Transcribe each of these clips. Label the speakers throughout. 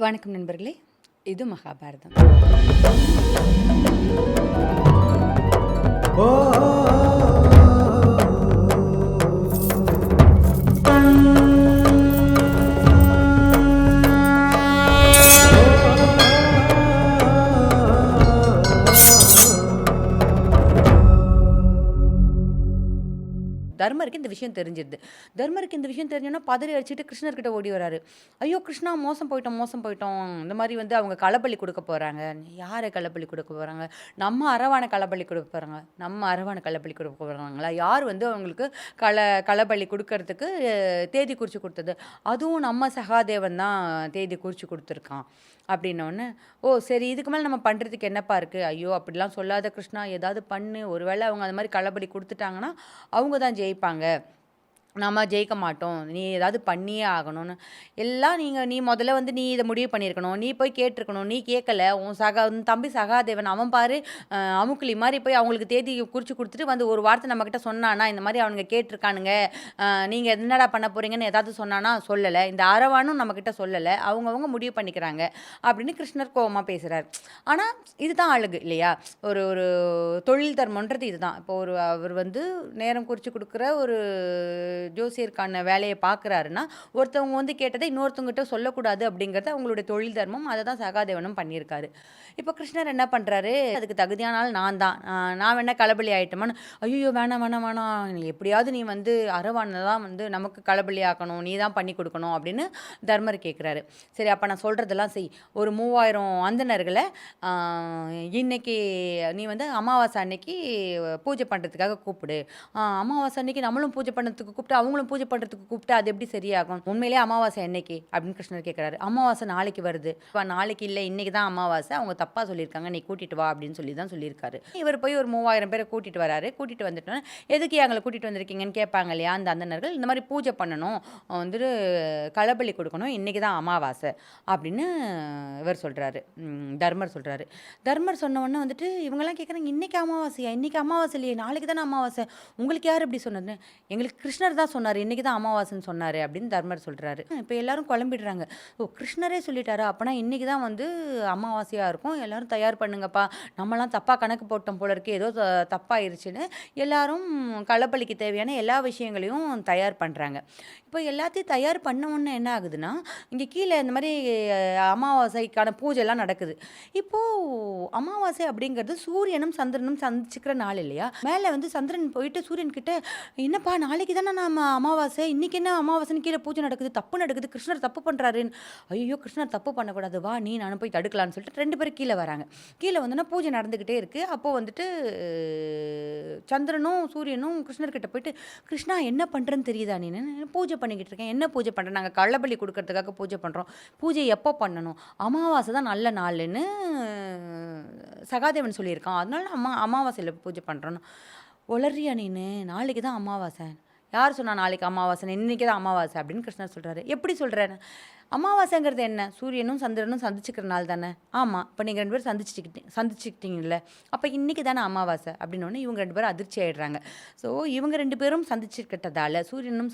Speaker 1: வணக்கம் நண்பர்களே. இது மகாபாரதம். தர்மருக்கு இந்த விஷயம் தெரிஞ்சிருது. தர்மருக்கு இந்த விஷயம் தெரிஞ்சோன்னா பதறி அடிச்சுட்டு கிருஷ்ணர்கிட்ட ஓடி வராரு. ஐயோ கிருஷ்ணா, மோசம் போயிட்டோம், மோசம் போயிட்டோம். இந்த மாதிரி வந்து அவங்க களப்பலி கொடுக்க போறாங்க. யாரை களப்பலி கொடுக்க போறாங்க? நம்ம அரவான களப்பலி கொடுக்க போறாங்க. நம்ம அரவான களப்பலி கொடுக்க போறாங்களா? யார் வந்து அவங்களுக்கு களப்பலி கொடுக்கறதுக்கு தேதி குறிச்சு கொடுத்தது? அதுவும் நம்ம சகாதேவன் தான் தேதி குறிச்சு கொடுத்துருக்கான் அப்படின்னோடனே, ஓ சரி, இதுக்கு மேலே நம்ம பண்ணுறதுக்கு என்னப்பா இருக்குது? ஐயோ அப்படிலாம் சொல்லாத கிருஷ்ணா, ஏதாவது பண்ணு. ஒருவேளை அவங்க அந்த மாதிரி களப்பலி கொடுத்துட்டாங்கன்னா அவங்க தான் ஜெயிப்பாங்க, நம்ம ஜெயிக்க மாட்டோம். நீ ஏதாவது பண்ணியே ஆகணும்னு எல்லாம் நீ முதல்ல வந்து நீ இதை முடிவு பண்ணியிருக்கணும். நீ போய் கேட்டிருக்கணும். நீ கேட்கல. உன் தம்பி சகாதேவன் அவன் பாரு, அமுக்குலி மாதிரி போய் அவங்களுக்கு தேதி குறித்து கொடுத்துட்டு வந்து ஒரு வார்த்தை நம்மக்கிட்ட சொன்னானா, இந்த மாதிரி அவனுங்க கேட்டிருக்கானுங்க, நீங்கள் என்னடா பண்ண போகிறீங்கன்னு ஏதாவது சொன்னானா? சொல்லலை. இந்த அரவானும் நம்மக்கிட்ட சொல்லலை. அவங்கவுங்க முடிவு பண்ணிக்கிறாங்க அப்படின்னு கிருஷ்ணர் கோபமாக பேசுகிறார். ஆனால் இதுதான் அழகு இல்லையா? ஒரு ஒரு தொழில் தர்மன்றது இதுதான். இப்போ அவர் வந்து நேரம் குறித்து கொடுக்குற ஒரு ஜோசியருக்கான வேலையை பார்க்குறாருன்னா, ஒருத்தவங்க வந்து கேட்டதை இன்னொருத்தவங்ககிட்ட சொல்லக்கூடாது அப்படிங்கிறது அவங்களுடைய தொழில் தர்மம். அதை தான் சகாதேவனும் பண்ணியிருக்காரு. இப்போ கிருஷ்ணர் என்ன பண்ணுறாரு, அதுக்கு தகுதியான ஆள் நான் தான், நான் வேணா களபலி ஆகிட்டோமான்னு. ஐயோ வேணாம் வேணாம் வேணாம், எப்படியாவது நீ வந்து அரவானை தான் வந்து நமக்கு களபலி ஆக்கணும், நீ தான் பண்ணி கொடுக்கணும் அப்படின்னு தர்மர் கேட்குறாரு. சரி, அப்போ நான் சொல்கிறதெல்லாம் செய். ஒரு 3000 அந்தணர்களை இன்னைக்கு நீ வந்து அமாவாசை அன்னைக்கு பூஜை பண்ணுறதுக்காக கூப்பிடு. அமாவாசை அன்னைக்கு நம்மளும் பூஜை பண்ணுறதுக்கு கூப்பிட்டு அவங்களும் பூஜை பண்ணுறதுக்கு கூப்பிட்டு அது எப்படி சரியாகும்? உண்மையிலே அமாவாசை என்னைக்கு அப்படின்னு கிருஷ்ணர் கேட்குறாரு. அமாவாசை நாளைக்கு வருது. நாளைக்கு இல்லை, இன்னைக்கு தான் அமாவாசை, அவங்க தப்பாக சொல்லியிருக்காங்க, நீ கூட்டிட்டு வா அப்படின்னு சொல்லி தான் சொல்லியிருக்காரு. இவர் போய் ஒரு 3000 பேரை கூட்டிட்டு வராரு. கூட்டிட்டு வந்துட்டோன்னா, எதுக்கு எங்களை கூட்டிட்டு வந்திருக்கீங்கன்னு கேட்பாங்க இல்லையா அந்த அந்தணர்கள். இந்த மாதிரி பூஜை பண்ணணும், வந்துட்டு களபலி கொடுக்கணும், இன்னைக்கு தான் அமாவாசை அப்படின்னு இவர் சொல்கிறாரு, தர்மர் சொல்கிறாரு. தர்மர் சொன்ன உடனே வந்துட்டு இவங்கெல்லாம் கேட்குறாங்க, இன்னைக்கு அமாவாசையா? இன்னைக்கு அமாவாசை இல்லையே, நாளைக்கு தானே அமாவாசை. உங்களுக்கு யார் இப்படி சொன்னது? எங்களுக்கு கிருஷ்ணர் தான் சொன்னார், இன்னைக்கு தான் அமாவாசைன்னு சொன்னார் அப்படின்னு தர்மர் சொல்கிறாரு. இப்போ எல்லாரும் குழம்பிடுறாங்க. ஓ, கிருஷ்ணரே சொல்லிட்டாரா? அப்போனா இன்னைக்கு தான் வந்து அமாவாசையாக இருக்கும், எல்லாரும் தயார் பண்ணுங்கப்பா, நம்மலாம் தப்பாக கணக்கு போட்டோம் போல இருக்கு, ஏதோ தப்பாயிருச்சுன்னு எல்லாரும் களப்பலிக்கு தேவையான எல்லா விஷயங்களையும் தயார் பண்ணுறாங்க. இப்போ எல்லாத்தையும் தயார் பண்ண உடனே என்ன ஆகுதுன்னா, இங்கே கீழே இந்த மாதிரி அமாவாசைக்கான பூஜைலாம் நடக்குது. இப்போது அமாவாசை அப்படிங்கிறது சூரியனும் சந்திரனும் சந்திச்சுக்கிற நாள் இல்லையா? மேலே வந்து சந்திரன் போயிட்டு சூரியன் கிட்ட, என்னப்பா நாளைக்கு தானே நம்ம அமாவாசை, இன்னைக்கு என்ன அமாவாசைன்னு கீழே பூஜை நடக்குது, தப்பு நடக்குது, கிருஷ்ணர் தப்பு பண்ணுறாருன்னு. ஐயோ கிருஷ்ணர் தப்பு பண்ணக்கூடாது, வா நீ நானும் போய் தடுக்கலான்னு சொல்லிட்டு 2 பேரும் கீழே வராங்க. கீழே வந்தோன்னா பூஜை நடந்துக்கிட்டே இருக்குது. அப்போது வந்துட்டு சந்திரனும் சூரியனும் கிருஷ்ணர்கிட்ட போயிட்டு, கிருஷ்ணா என்ன பண்ணுறேன்னு தெரியுதா நீ? பூஜை பண்ணிக்கிட்டு இருக்கேன். என்ன பூஜை பண்ணுறேன்? நாங்கள் களபலி கொடுக்கறதுக்காக பூஜை பண்ணுறோம். பூஜை எப்போ பண்ணணும்? அமாவாசை தான் நல்ல நாள்னு சகாதேவன் சொல்லியிருக்கான், அதனால அமாவாசையில் பூஜை பண்ணுறோன்னு. ஒளர்றியா நீனு? நாளைக்கு தான் அமாவாசை. யார் சொன்னா நாளைக்கு அமாவாசை? இன்னைக்கு தான் அமாவாசை அப்படின்னு கிருஷ்ணர் சொல்கிறாரு. எப்படி சொல்கிறேன்? அமாவாசைங்கிறது என்ன? சூரியனும் சந்திரனும் சந்திச்சுக்கிற நாள் தானே? ஆமாம். இப்போ நீங்கள் 2 பேரும் சந்திச்சுக்கிட்டீங்கல்ல, அப்போ இன்றைக்கி தானே அமாவாசை அப்படின்னோடனே இவங்க 2 பேரும் அதிர்ச்சி ஆகிடுறாங்க. ஸோ இவங்க 2 பேரும் சந்திச்சுக்கிட்டதால், சூரியனும்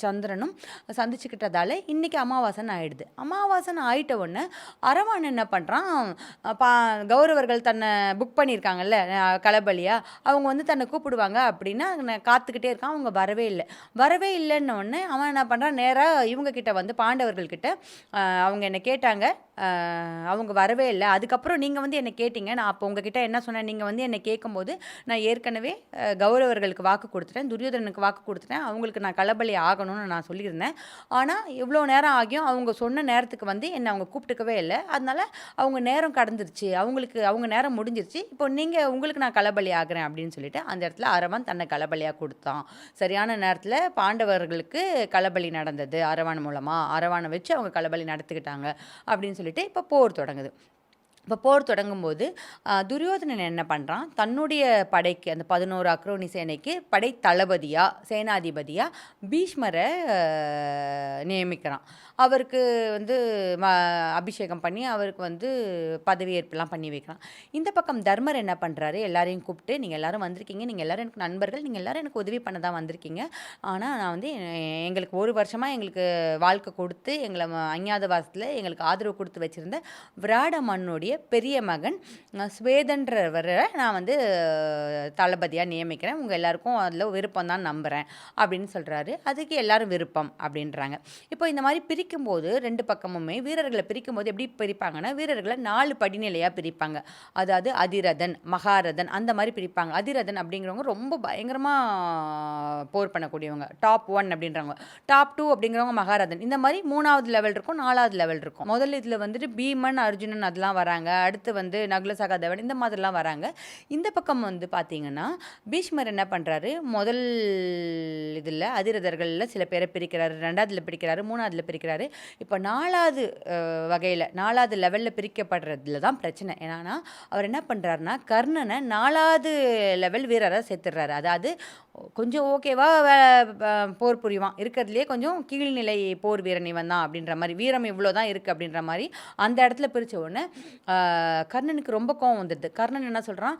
Speaker 1: சந்திரனும் சந்திச்சுக்கிட்டதால் இன்றைக்கி அமாவாசைன்னு ஆகிடுது. அமாவாசைன்னு ஆகிட்ட உடனே அரவான் என்ன பண்ணுறான், கௌரவர்கள் தன்னை புக் பண்ணியிருக்காங்கல்ல களபலியாக, அவங்க வந்து தன்னை கூப்பிடுவாங்க அப்படின்னா காத்துக்கிட்டே இருக்கான். அவங்க வரவே இல்லைன்னு உடனே அவன் என்ன பண்ணுறான், நேராக இவங்க கிட்ட வந்து பாண்டவர்கள் கிட்ட, அவங்க என்னை கேட்டாங்க, அவங்க வரவே இல்லை, அதுக்கப்புறம் நீங்கள் வந்து என்னை கேட்டீங்க, நான் அப்போ உங்ககிட்ட என்ன சொன்னேன், நீங்கள் வந்து என்னை கேட்கும்போது நான் ஏற்கனவே கௌரவர்களுக்கு வாக்கு கொடுத்துட்டேன், துரியோதனனுக்கு வாக்கு கொடுத்துட்டேன், அவங்களுக்கு நான் களபலி ஆகணும்னு நான் சொல்லியிருந்தேன். ஆனால் இவ்வளோ நேரம் ஆகியும் அவங்க சொன்ன நேரத்துக்கு வந்து என்னை அவங்க கூப்பிட்டுக்கவே இல்லை, அதனால அவங்க நேரம் கடந்துருச்சு, அவங்க நேரம் முடிஞ்சிருச்சு, இப்போ உங்களுக்கு நான் களபலி ஆகிறேன் அப்படின்னு சொல்லிட்டு அந்த இடத்துல அரவான் தன்னை களபலியாக கொடுத்தான். சரியான நேரத்தில் பாண்டவர்களுக்கு களபலி நடந்தது அரவான் மூலமாக, அரவானை வச்சு அவங்க களபலி நடத்திக்கிட்டாங்க அப்படின்னு சொல்லிட்டு இப்போ போர் தொடங்குது. இப்போ போர் தொடங்கும்போது துரியோதனன் என்ன பண்ணுறான், தன்னுடைய படைக்கு அந்த 11 அக்ரோனி சேனைக்கு படை தளபதியாக சேனாதிபதியாக பீஷ்மரை நியமிக்கிறான். அவருக்கு வந்து அபிஷேகம் பண்ணி அவருக்கு வந்து பதவியேற்பெல்லாம் பண்ணி வைக்கிறான். இந்த பக்கம் தர்மர் என்ன பண்ணுறாரு, எல்லாரையும் கூப்பிட்டு நீங்கள் எல்லோரும் வந்திருக்கீங்க, நீங்கள் எல்லோரும் எனக்கு நண்பர்கள், நீங்கள் எல்லோரும் எனக்கு உதவி பண்ண தான் வந்திருக்கீங்க. ஆனால் நான் வந்து எங்களுக்கு 1 வருஷமாக எங்களுக்கு வாழ்க்கை கொடுத்து எங்களை அஞ்ஞாதவாசத்தில் எங்களுக்கு ஆதரவு கொடுத்து வச்சுருந்த விராட மன்னுடைய பெரிய மகன் ஸ்வேதன்றவரை நான் வந்து தளபதியாக நியமிக்கிறேன். உங்கள் எல்லாருக்கும் அதில் விருப்பம் தான் நம்புகிறேன் அப்படின்னு சொல்கிறாரு. அதுக்கு எல்லாரும் விருப்பம் அப்படின்றாங்க. இப்போ இந்த மாதிரி பிரிக்கும்போது 2 பக்கமுமே வீரர்களை பிரிக்கும்போது எப்படி பிரிப்பாங்கன்னா, வீரர்களை 4 படிநிலையாக பிரிப்பாங்க. அதாவது அதிரதன், மகாரதன் அந்த மாதிரி பிரிப்பாங்க. அதிரதன் அப்படிங்கிறவங்க ரொம்ப பயங்கரமாக போர் பண்ணக்கூடியவங்க, டாப் 1 அப்படின்றவங்க. டாப் 2 அப்படிங்கிறவங்க மகாரதன். இந்த மாதிரி 3வது லெவல் இருக்கும், 4வது லெவல் இருக்கும். முதல்ல இதில் வந்துட்டு பீமன், அர்ஜுனன் அதெல்லாம் வராங்க. அடுத்து வந்து நகுல சகாதேவன் இந்த மாதிரிலாம் வராங்க. இந்த பக்கம் வந்து பார்த்தீங்கன்னா பீஷ்மர் என்ன பண்ணுறாரு, முதல் இதில் அதிரதர்களில் சில பேரை பிரிக்கிறாரு, 2வதுல பிரிக்கிறாரு, 3வதுல பிரிக்கிறாரு. இப்போ 4வது வகையில் 4வது லெவலில் பிரிக்கப்படுறதுல தான் பிரச்சனை. ஏன்னா அவர் என்ன பண்ணுறாருனா கர்ணனை 4வது லெவல் வீரராக சேர்த்துடுறாரு. அதாவது கொஞ்சம் ஓகேவா போர் புரிவான், இருக்கிறதுலே கொஞ்சம் கீழ்நிலை போர் வீரன் இவன் தான் அப்படின்ற மாதிரி, வீரம் இவ்வளோ தான் இருக்குது அப்படின்ற மாதிரி அந்த இடத்துல பிரித்த உடனே கர்ணனுக்கு ரொம்ப கோவம் வந்துடுது. கர்ணன் என்ன சொல்கிறான்,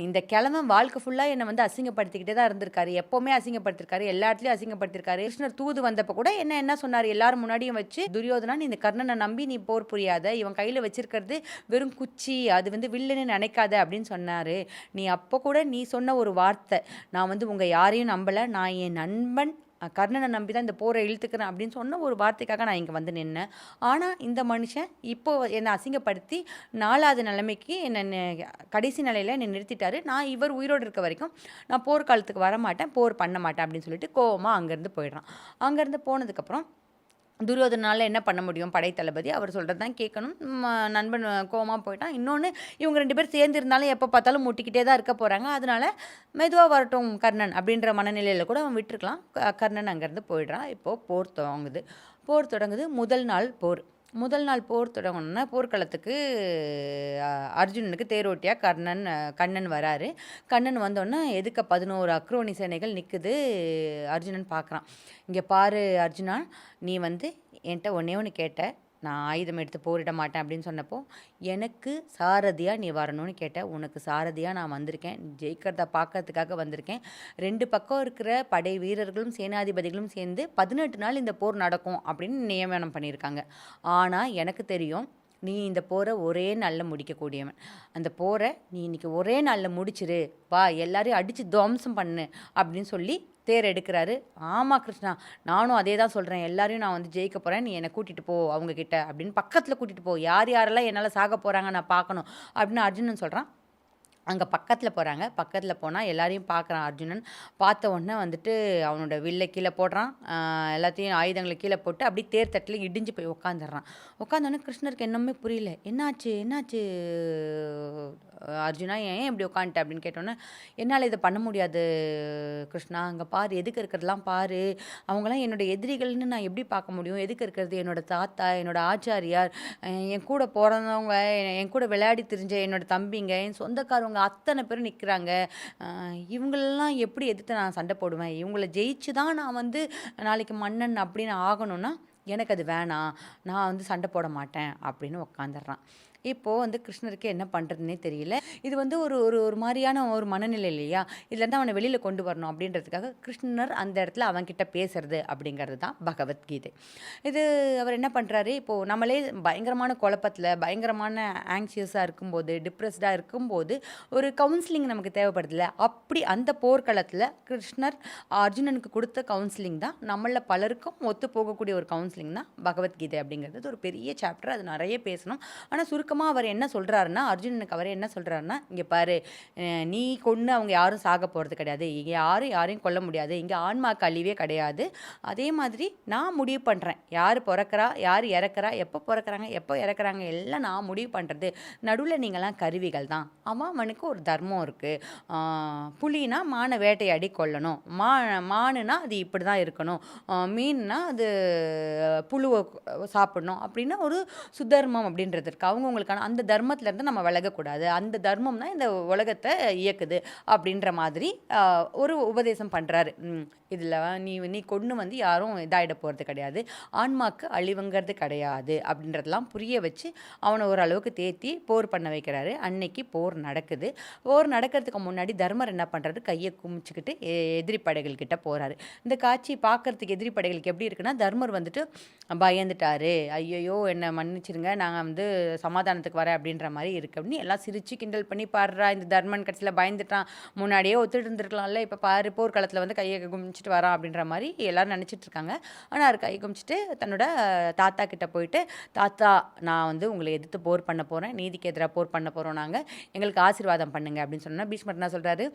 Speaker 1: இந்த கிழவன் வாழ்க்கை ஃபுல்லாக என்னை வந்து அசிங்கப்படுத்திக்கிட்டே தான் இருந்திருக்காரு, எப்போவுமே அசிங்கப்படுத்திருக்காரு, எல்லா இடத்துலையும் அசிங்கப்படுத்திருக்காரு. கிருஷ்ணர் தூது வந்தப்போ கூட என்ன சொன்னார், எல்லாரும் முன்னாடியும் வச்சு துரியோதனா இந்த கர்ணனை நம்பி நீ போர் புரியாத, இவன் கையில் வச்சிருக்கிறது வெறும் குச்சி, அது வந்து வில்லுன்னு நினைக்காத அப்படின்னு சொன்னார். நீ அப்போ கூட நீ சொன்ன ஒரு வார்த்தை, நான் வந்து உங்கள் யாரையும் நம்பலை, நான் என் நண்பன் கர்ணனை நம்பி தான் இந்த போரை இழுத்துக்கிறேன் அப்படின்னு சொன்ன ஒரு வார்த்தைக்காக நான் இங்கே வந்து நின்னேன். ஆனால் இந்த மனுஷன் இப்போ என்னை அசிங்கப்படுத்தி 4வது நிலைமைக்கு என்னை கடைசி நிலையில் என்னை நிறுத்திட்டாரு. நான் இவர் உயிரோடு இருக்க வரைக்கும் நான் போர்க்காலத்துக்கு வரமாட்டேன், போர் பண்ண மாட்டேன் அப்படின்னு சொல்லிட்டு கோவமாக அங்கேருந்து போயிடுறான். அங்கேருந்து போனதுக்கப்புறம் துரியோதனால என்ன பண்ண முடியும், படைத்தளபதி அவர் சொல்கிறது தான் கேட்கணும். நண்பன் கோவமாக போயிட்டான். இன்னொன்று, இவங்க 2 பேர் சேர்ந்து இருந்தாலும் எப்போ பார்த்தாலும் முட்டிக்கிட்டே தான் இருக்க போகிறாங்க. அதனால மெதுவாக வரட்டும் கர்ணன் அப்படின்ற மனநிலையில் கூட அவன் விட்டுருக்கலாம். கர்ணன் அங்கேருந்து போயிடுறான். இப்போது போர் தொடங்குது. முதல் நாள் போர் தொடங்கணுன்னா போர்க்களத்துக்கு அர்ஜுனனுக்கு தேரோட்டியாக கண்ணன் வராரு. கண்ணன் வந்தோடனே எதுக்க 11 அக்ரோனி சேனைகள் நிற்குது. அர்ஜுனன் பார்க்குறான். இங்கே பாரு அர்ஜுனா, நீ வந்து என்கிட்ட ஒன்று கேட்ட, நான் ஆயுதம் எடுத்து போரிட மாட்டேன் அப்படின்னு சொன்னப்போ, எனக்கு சாரதியாக நீ வரணும்னு கேட்டேன். உனக்கு சாரதியாக நான் வந்திருக்கேன், ஜெயிக்கிறத பார்க்கறதுக்காக வந்திருக்கேன். 2 பக்கம் இருக்கிற படை வீரர்களும் சேனாதிபதிகளும் சேர்ந்து 18 நாள் இந்த போர் நடக்கும் அப்படின்னு நியமனம் பண்ணியிருக்காங்க. ஆனால் எனக்கு தெரியும், நீ இந்த போரை ஒரே நாளில் முடிக்கக்கூடியவன். அந்த போரை நீ இன்னைக்கு ஒரே நாளில் முடிச்சிரு, வா எல்லாரையும் அடித்து துவம்சம் பண்ணு அப்படின்னு சொல்லி தேர் எடுக்கிறாரு. ஆமாம் கிருஷ்ணா, நானும் அதே தான் சொல்கிறேன், எல்லாரையும் நான் வந்து ஜெயிக்க போகிறேன், நீ என்னை கூட்டிகிட்டு போ அவங்கக்கிட்ட அப்படின்னு பக்கத்தில் கூட்டிகிட்டு போ, யாரெல்லாம் என்னால் சாக போகிறாங்க நான் பார்க்கணும் அப்படின்னு அர்ஜுனன் சொல்கிறான். அங்கே பக்கத்தில் போகிறாங்க. பக்கத்தில் போனால் எல்லாரையும் பார்க்குறான் அர்ஜுனன். பார்த்த உடனே வந்துட்டு அவனோட வில்லை கீழே போடுறான். எல்லாத்தையும் ஆயுதங்களை கீழே போட்டு அப்படியே தேர் தட்டில் இடிஞ்சு போய் உட்காந்துடுறான். உட்காந்தோடனே கிருஷ்ணருக்கு என்னமே புரியல. என்னாச்சு அர்ஜுனா, ஏன் இப்படி உட்காந்துட்ட அப்படின்னு கேட்டோன்னே, என்னால் இதை பண்ண முடியாது கிருஷ்ணா, அங்கே பாரு எதுக்கு இருக்கிறதுலாம் பாரு, அவங்களாம் என்னோடய எதிரிகள்னு நான் எப்படி பார்க்க முடியும், எதுக்கு இருக்கிறது என்னோடய தாத்தா, என்னோடய ஆச்சாரியார், என் கூட பிறந்தவங்க, என் கூட விளையாடி தெரிஞ்ச என்னோடய தம்பிங்க, என் சொந்தக்காரவங்க அத்தனை பேரும் நிற்கிறாங்க. இவங்களெல்லாம் எப்படி எதிர்த்து நான் சண்டை போடுவேன், இவங்கள ஜெயிச்சு தான் நான் வந்து நாளைக்கு மன்னன் அப்படின்னு ஆகணும்னா எனக்கு அது வேணாம், நான் வந்து சண்டை போட மாட்டேன் அப்படின்னு உக்காந்துடுறான். இப்போது வந்து கிருஷ்ணருக்கு என்ன பண்ணுறதுனே தெரியல. இது வந்து ஒரு ஒரு ஒரு மாதிரியான ஒரு மனநிலை இல்லையா, இதுலேருந்து அவனை வெளியில் கொண்டு வரணும் அப்படின்றதுக்காக கிருஷ்ணர் அந்த இடத்துல அவன்கிட்ட பேசுறது அப்படிங்கிறது தான் பகவத்கீதை. இது அவர் என்ன பண்ணுறாரு, இப்போது நம்மளே பயங்கரமான குழப்பத்தில் பயங்கரமான ஆங்ஷியஸாக இருக்கும்போது, டிப்ரெஸ்டாக இருக்கும்போது ஒரு கவுன்சிலிங் நமக்கு தேவைப்படுதில்ல, அப்படி அந்த போர்க்களத்தில் கிருஷ்ணர் அர்ஜுனனுக்கு கொடுத்த கவுன்சிலிங் தான் நம்மள பலருக்கும் ஒத்து போகக்கூடிய ஒரு கவுன்சிலிங் தான் பகவத்கீதை அப்படிங்கிறது. ஒரு பெரிய சாப்டர், அது நிறைய பேசணும். ஆனால் சுருக்கமாக அவர் என்ன சொல்கிறாருன்னா, அர்ஜுனனுக்கு அவர் என்ன சொல்கிறாருன்னா, இங்கே பாரு, நீ கொன்று அவங்க யாரும் சாக போகிறது கிடையாது, இங்கே யாரையும் கொல்ல முடியாது, இங்கே ஆன்மாக்கு அழிவே கிடையாது. அதே மாதிரி நான் முடிவு பண்ணுறேன், யார் பிறக்கிறா யார் இறக்குறா, எப்போ பிறக்கிறாங்க எப்போ இறக்குறாங்க எல்லாம் நான் முடிவு பண்ணுறது. நடுவில் நீங்களாம் கருவிகள் தான். அவனுக்கு ஒரு தர்மம் இருக்குது. புலினா மானை வேட்டையாடி கொல்லணும், மானுனா அது இப்படி தான் இருக்கணும், மீன்னா அது புழுவை சாப்பிடணும் அப்படின்னு ஒரு சுத்தர்மம் அப்படின்றது இருக்குது. அவங்கவுங்களுக்கு அவங்களுக்கான அந்த தர்மத்திலேருந்து நம்ம விலகக்கூடாது, அந்த தர்மம் தான் இந்த உலகத்தை இயக்குது அப்படின்ற மாதிரி ஒரு உபதேசம் பண்ணுறாரு. இதில் நீ நீ கொண்டு வந்து யாரும் இதாகிட போகிறது கிடையாது, ஆன்மாக்கு அழிவுங்கிறது கிடையாது அப்படின்றதெல்லாம் புரிய வச்சு அவனை ஓரளவுக்கு தேத்தி போர் பண்ண வைக்கிறாரு. அன்னைக்கு போர் நடக்குது. போர் நடக்கிறதுக்கு முன்னாடி தர்மர் என்ன பண்ணுறாரு, கையை குமிச்சுக்கிட்டு எதிரி படைகள் கிட்ட போகிறாரு. இந்த காட்சி பார்க்கறதுக்கு எதிரி படைகளுக்கு எப்படி இருக்குன்னா, தர்மர் வந்துட்டு பயந்துட்டாரு, ஐயோ என்னை மன்னிச்சிருங்க, நாங்கள் வந்து சமாதானத்துக்கு வரேன் அப்படின்ற மாதிரி இருக்கு அப்படின்னு எல்லாம் சிரிச்சு கிண்டல் பண்ணி பாடுறா. இந்த தர்மன் கடைசியில் பயந்துட்டான், முன்னாடியே ஒத்துட்டு இருந்திருக்கலாம்ல, இப்போ பாரு போர்க்களத்தில் வந்து கையை குமிச்சிட்டு வரான் அப்படின்ற மாதிரி எல்லாரும் நினச்சிட்டு இருக்காங்க. ஆனால் அவர் கை குமிச்சிட்டு தன்னோட தாத்தா கிட்ட போயிட்டு, தாத்தா நான் வந்து உங்களை எதிர்த்து போர் பண்ண போகிறேன், நீதிக்கு எதிராக போர் பண்ண போகிறோம், நாங்கள் எங்களுக்கு ஆசீர்வாதம் பண்ணுங்க அப்படின்னு சொன்னால் பீஷ்மர் என்ன சொல்கிறாரு,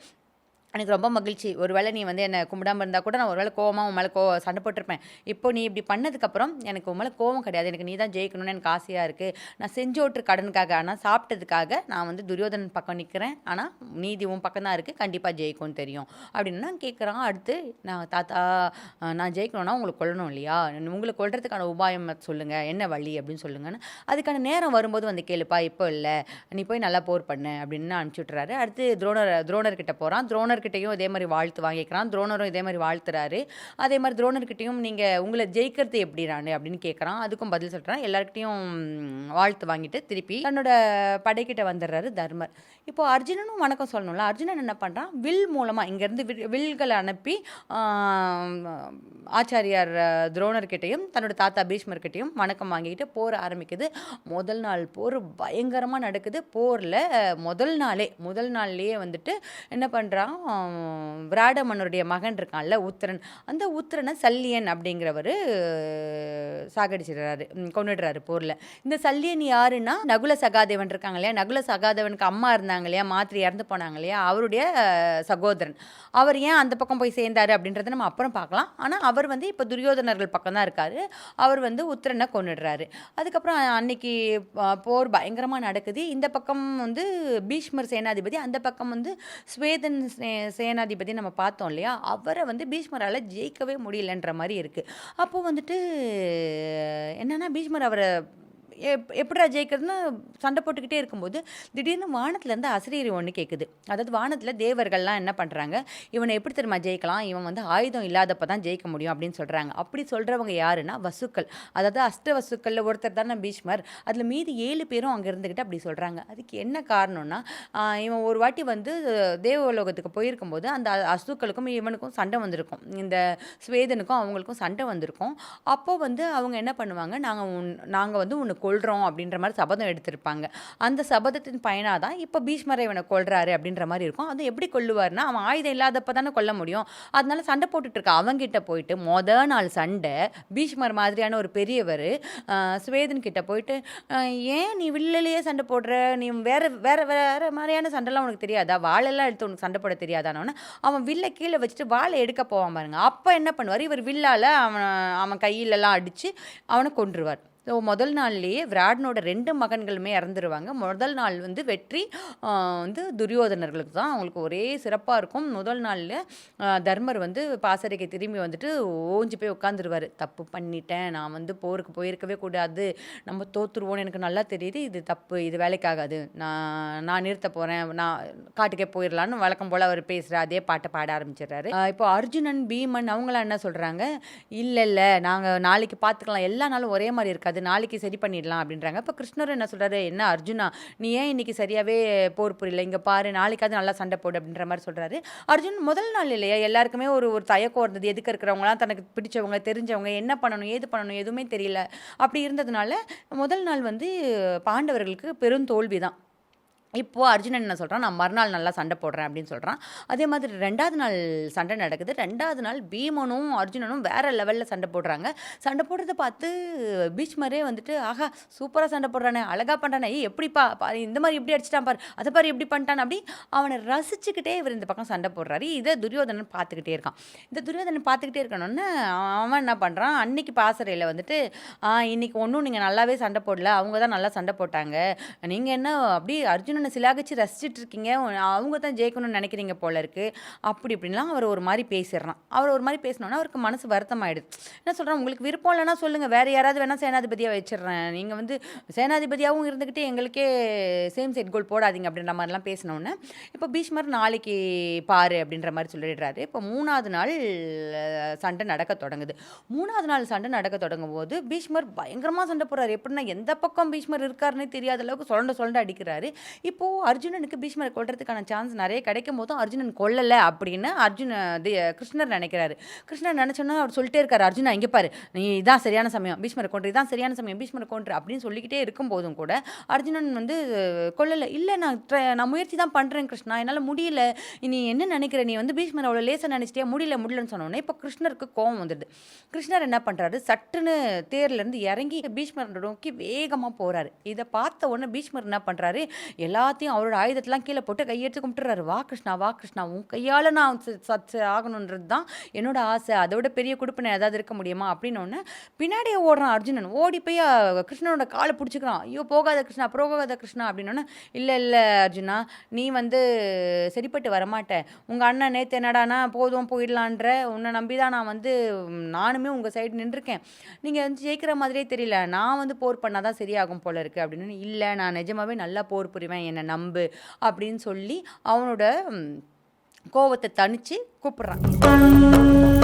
Speaker 1: எனக்கு ரொம்ப மகிழ்ச்சி, ஒருவேளை நீ வந்து என்னை கும்பிடாமல் இருந்தால் கூட நான் ஒருவேளை கோவமாக உன் மேலே சண்டை போட்டிருப்பேன், இப்போ நீ இப்படி பண்ணதுக்கப்புறம் எனக்கு உன் மேலே கோவம் கிடையாது, எனக்கு நீ தான் ஜெயிக்கணும்னு எனக்கு ஆசையாக இருக்குது, நான் செஞ்சோட்டு கடனுக்காக ஆனால் சாப்பிட்டதுக்காக நான் வந்து துரியோதனன் பக்கம் நிற்கிறேன், ஆனால் நீதி உன் பக்கம் தான் இருக்குது, கண்டிப்பாக ஜெயிக்கும்னு தெரியும் அப்படின்னு நான் கேட்குறான். அடுத்து நான் தாத்தா நான் ஜெயிக்கணும்னா உங்களுக்கு கொல்லணும் இல்லையா, உங்களுக்கு கொல்றதுக்கான உபாயம் சொல்லுங்கள், என்ன வழி அப்படின்னு சொல்லுங்கன்னு, அதுக்கான நேரம் வரும்போது வந்து கேளுப்பா, இப்போ இல்லை, நீ போய் நல்லா போர் பண்ணு அப்படின்னு அனுப்பிச்சி விட்டுறாரு. அடுத்து துரோணர்கிட்ட போகிறான். துரோணர்கிட்டையும் இதே மாதிரி வாழ்த்து வாங்கிக்கிறான். துரோணரும் இதே மாதிரி வாழ்த்துறாரு. அதே மாதிரி துரோணர்கிட்டையும் நீங்கள் உங்களை ஜெயிக்கிறது எப்படி நான் அப்படின்னு கேட்குறான். அதுக்கும் பதில் சொல்கிறான். எல்லாருக்கிட்டையும் வாழ்த்து வாங்கிட்டு திருப்பி தன்னோட படைக்கிட்ட வந்துடுறாரு தர்மர். இப்போ அர்ஜுனனும் வணக்கம் சொல்லணும்ல, அர்ஜுனன் என்ன பண்ணுறான், வில் மூலமாக இங்கேருந்து வில்களை அனுப்பி ஆச்சாரியார் துரோணர்கிட்டையும் தன்னோட தாத்தா பீஷ்மர்கிட்டையும் வணக்கம் வாங்கிக்கிட்டு போர் ஆரம்பிக்குது. முதல் நாள் போர் பயங்கரமாக நடக்குது. போரில் முதல் நாள்லேயே வந்துட்டு என்ன பண்ணுறான், விராட மன்னருடைய மகன் இருக்கான்ல உத்திரன், அந்த உத்திரனை சல்லியன் அப்படிங்கிறவர் சாகடிச்சிடுறாரு, கொண்டுடுறாரு போரில். இந்த சல்லியன் யாருன்னா, நகுல சகாதேவன் இருக்காங்க இல்லையா, நகுல சகாதேவனுக்கு அம்மா இருந்தாங்க இல்லையா, மாத்திரை இறந்து போனாங்க இல்லையா, அவருடைய சகோதரன். அவர் ஏன் அந்த பக்கம் போய் சேர்ந்தாரு அப்படின்றத நம்ம அப்புறம் பார்க்கலாம். ஆனால் அவர் வந்து இப்போ துரியோதனர்கள் பக்கம் தான் இருக்காரு. அவர் வந்து உத்திரனை கொண்டுடுறாரு. அதுக்கப்புறம் அன்னைக்கு போர் பயங்கரமாக நடக்குது. இந்த பக்கம் வந்து பீஷ்மர் சேனாதிபதி, அந்த பக்கம் வந்து ஸ்வேதன் சேனாதிபதி நம்ம பார்த்தோம் இல்லையா, அவரை வந்து பீஷ்மரால் ஜெயிக்கவே முடியலன்ற மாதிரி இருக்குது. அப்போது வந்துட்டு என்னென்னா பீஷ்மர் அவரை எப்படிடா ஜெயிக்கிறதுன்னு சண்டை போட்டுக்கிட்டே இருக்கும்போது திடீர்னு வானத்துலேருந்து அசரீரி ஒன்று கேட்குது. அதாவது வானத்தில் தேவர்கள்லாம் என்ன பண்ணுறாங்க, இவனை எப்படி தெரியுமா ஜெயிக்கலாம், இவன் வந்து ஆயுதம் இல்லாதப்போ தான் ஜெயிக்க முடியும் அப்படின்னு சொல்கிறாங்க. அப்படி சொல்கிறவங்க யாருன்னா வசுக்கள், அதாவது அஷ்டவசுக்களில் ஒருத்தர் தானே பீஷ்மர். அதில் மீதி 7 பேரும் அங்கே இருந்துக்கிட்டு அப்படி சொல்கிறாங்க. அதுக்கு என்ன காரணம்னா, இவன் ஒரு வாட்டி வந்து தேவலோகத்துக்கு போயிருக்கும்போது அந்த அசுக்களுக்கும் இவனுக்கும் சண்டை வந்திருக்கும், இந்த ஸ்வேதனுக்கும் அவங்களுக்கும் சண்டை வந்திருக்கும். அப்போது வந்து அவங்க என்ன பண்ணுவாங்க, நாங்கள் வந்து உன்னை கொல்றோம் அப்படின்ற மாதிரி சபதம் எடுத்திருப்பாங்க. அந்த சபதத்தின் பயனாக தான் இப்போ பீஷ்மரை இவனை கொல்றாரு அப்படின்ற மாதிரி இருக்கும். அது எப்படி கொல்லுவார்னா, அவன் ஆயுதம் இல்லாதப்ப தானே கொல்ல முடியும். அதனால சண்டை போட்டுட்டு இருக்க அவங்கிட்ட போயிட்டு நாள் சண்டை பீஷ்மர் மாதிரியான ஒரு பெரியவர் ஸ்வேதன் கிட்ட போயிட்டு, ஏன் நீ வில்லையே சண்டை போடுற, நீ வேற வேற வேற மாதிரியான சண்டைலாம் உனக்கு தெரியாதா, வாழெல்லாம் எடுத்து உனக்கு சண்டை போட தெரியாதானோன்னு அவன் வில்லை கீழே வச்சுட்டு வாழை எடுக்க போவான் பாருங்க. அப்போ என்ன பண்ணுவார், இவர் வில்லால் அவன் கையிலெல்லாம் அடித்து அவனை கொன்றுவார். ஸோ முதல் நாள்லேயே விராடனோட 2 மகன்களுமே இறந்துருவாங்க. முதல் நாள் வந்து வெற்றி வந்து துரியோதனர்களுக்கு தான், அவங்களுக்கு ஒரே சிறப்பாக இருக்கும். முதல் நாளில் தர்மர் வந்து பாசறைக்கு திரும்பி வந்துட்டு ஓஞ்சி போய் உட்காந்துருவார். தப்பு பண்ணிட்டேன், நான் வந்து போருக்கு போயிருக்கவே கூடாது, நம்ம தோற்றுருவோன்னு எனக்கு நல்லா தெரியுது, இது தப்பு, இது வேலைக்காகாது, நான் நிறுத்த போகிறேன், நான் காட்டுக்கே போயிடலான்னு வழக்கம் போல் அவர் பேசுகிற அதே பாட்டை பாட ஆரம்பிச்சிடுறாரு. இப்போ அர்ஜுனன் பீமன் அவங்களாம் என்ன சொல்கிறாங்க, இல்லை நாங்கள் நாளைக்கு பார்த்துக்கலாம், எல்லா நாளும் ஒரே மாதிரி இருக்காது, நாளைக்கு சரி பண்ணிடலாம் அப்படின்றாங்க. இப்போ கிருஷ்ணர் என்ன சொல்கிறாரு, என்ன அர்ஜுனா நீ ஏன் இன்னைக்கு சரியாகவே போர் புரியல, இங்கே பாரு நாளைக்காவது நல்லா சண்டை போடு அப்படின்ற மாதிரி சொல்கிறாரு. அர்ஜுன் முதல் நாள் இல்லையா, எல்லாருக்குமே ஒரு தயக்கம் இருந்தது, எதுக்கு இருக்கிறவங்களாம் தனக்கு பிடிச்சவங்க தெரிஞ்சவங்க, என்ன பண்ணணும் ஏது பண்ணணும் எதுவுமே தெரியல. அப்படி இருந்ததுனால முதல் நாள் வந்து பாண்டவர்களுக்கு பெரும் தோல்வி தான். இப்போது அர்ஜுனன் என்ன சொல்கிறான், நான் மறுநாள் நல்லா சண்டை போடுறேன் அப்படின்னு சொல்கிறான். அதே மாதிரி 2வது நாள் சண்டை நடக்குது. 2வது நாள் பீமனும் அர்ஜுனனும் வேறு லெவலில் சண்டை போடுறாங்க. சண்டை போடுறதை பார்த்து பீஷ்மரே வந்துட்டு, ஆஹா சூப்பராக சண்டை போடுறானே, அழகாக பண்ணுறானே, எப்படிப்பா இந்த மாதிரி எப்படி அடிச்சிட்டான் பாரு, அதை பாரு எப்படி பண்ணிட்டான், அப்படி அவனை ரசிச்சுக்கிட்டே இவர் இந்த பக்கம் சண்டை போடுறாரு. இதை துரியோதனன் பார்த்துக்கிட்டே இருக்கான். இந்த துரியோதனன் பார்த்துக்கிட்டே இருக்கணும்னு அவன் என்ன பண்ணுறான், அன்னைக்கு பாசறையில் வந்துட்டு, இன்னைக்கு ஒன்றும் நீங்கள் நல்லாவே சண்டை போடல, அவங்க தான் நல்லா சண்டை போட்டாங்க, நீங்கள் என்ன அப்படி அர்ஜுனன் அர்ஜுனனை சிலாகிச்சு ரசிச்சுட்டு இருக்கீங்க, அவங்க தான் ஜெயிக்கணும்னு நினைக்கிறீங்க போல இருக்கு, அப்படி இப்படின்லாம் அவர் ஒரு மாதிரி பேசிடுறான். அவர் ஒரு மாதிரி பேசினோன்னா அவருக்கு மனசு வருத்தமாயிடுது. என்ன சொல்கிறான், உங்களுக்கு விருப்பம் இல்லைன்னா சொல்லுங்கள், வேறு யாராவது வேணால் சேனாதிபதியாக வச்சிடுறேன், நீங்கள் வந்து சேனாதிபதியாகவும் இருந்துக்கிட்டு எங்களுக்கே சேம் செட் கோல் போடாதீங்க அப்படின்ற மாதிரிலாம் பேசினோன்னே இப்போ பீஷ்மர் நாளைக்கு பாரு அப்படின்ற மாதிரி சொல்லிடுறாரு. இப்போ 3வது நாள் சண்டை நடக்க தொடங்குது. 3வது நாள் சண்டை நடக்க தொடங்கும் போது பீஷ்மர் பயங்கரமாக சண்டை போடுறாரு. எப்படின்னா எந்த பக்கம் பீஷ்மர் இருக்காருன்னே தெரியாத அளவுக்கு சுரண்ட அடிக்கிறாரு. இப்போது அர்ஜுனனுக்கு பீஷ்மரை கொல்றதுக்கான சான்ஸ் நிறைய கிடைக்கும் போதும் அர்ஜுனன் கொல்லலை அப்படின்னு கிருஷ்ணர் நினைக்கிறாரு. கிருஷ்ணர் நினச்சோன்னா அவர் சொல்லிட்டே இருக்காரு, அர்ஜுனா இங்கே பாரு, நீ இதான் சரியான சமயம், பீஷ்மரை கொன்று, இதான் சரியான சமயம், பீஷ்மரை கொன்று அப்படின்னு சொல்லிக்கிட்டே இருக்கும் போதும் கூட அர்ஜுனன் வந்து கொல்லலை. இல்லை, நான் முயற்சி தான் பண்ணுறேன் கிருஷ்ணா, என்னால் முடியல, நீ என்ன நினைக்கிற, நீ வந்து பீஷ்மரை அவ்வளோ லேசாக நினச்சிட்டியா, முடியலன்னு சொன்னோன்னே இப்போ கிருஷ்ணருக்கு கோவம் வந்துடுது. கிருஷ்ணர் என்ன பண்ணுறாரு, சட்டுன்னு தேர்லேருந்து இறங்கி பீஷ்மர் நோக்கி வேகமாக போகிறாரு. இதை பார்த்த உடனே பீஷ்மர் என்ன பண்ணுறாரு, எல்லாத்தையும் அவரோட ஆயுதத்தெல்லாம் கீழே போட்டு கையெடுத்து கும்பிட்டுறாரு. வா கிருஷ்ணா, வா கிருஷ்ணா, உன் கையால் நான் சத்து ஆகணுன்றது தான் என்னோட ஆசை, அதோட பெரிய கொடுப்பினை ஏதாவது இருக்க முடியுமா அப்படின்னு பின்னாடியே ஓடுறான் அர்ஜுனன். ஓடி போய் கிருஷ்ணனோட காலை பிடிச்சிக்கிறான். ஐயோ போகாத கிருஷ்ணா, போகாத கிருஷ்ணா அப்படின்னோடனே, இல்லை இல்லை அர்ஜுனா, நீ வந்து சரிப்பட்டு வரமாட்டேன், உங்கள் அண்ணன் நேற்று என்னடானா போதும் போயிடலான்ற, உன்னை நம்பி தான் நான் வந்து நானுமே உங்கள் சைடு நின்றுருக்கேன், நீங்கள் வந்து ஜெயிக்கிற மாதிரியே தெரியல, நான் வந்து போர் பண்ணால் தான் சரியாகும் போல இருக்குது அப்படின்னு. இல்லை, நான் நிஜமாவே நல்லா போர் புரிவேன், என்னை நம்பு அப்படின்னு சொல்லி அவனோட கோவத்தை தணிச்சு கூப்பிட்றான்.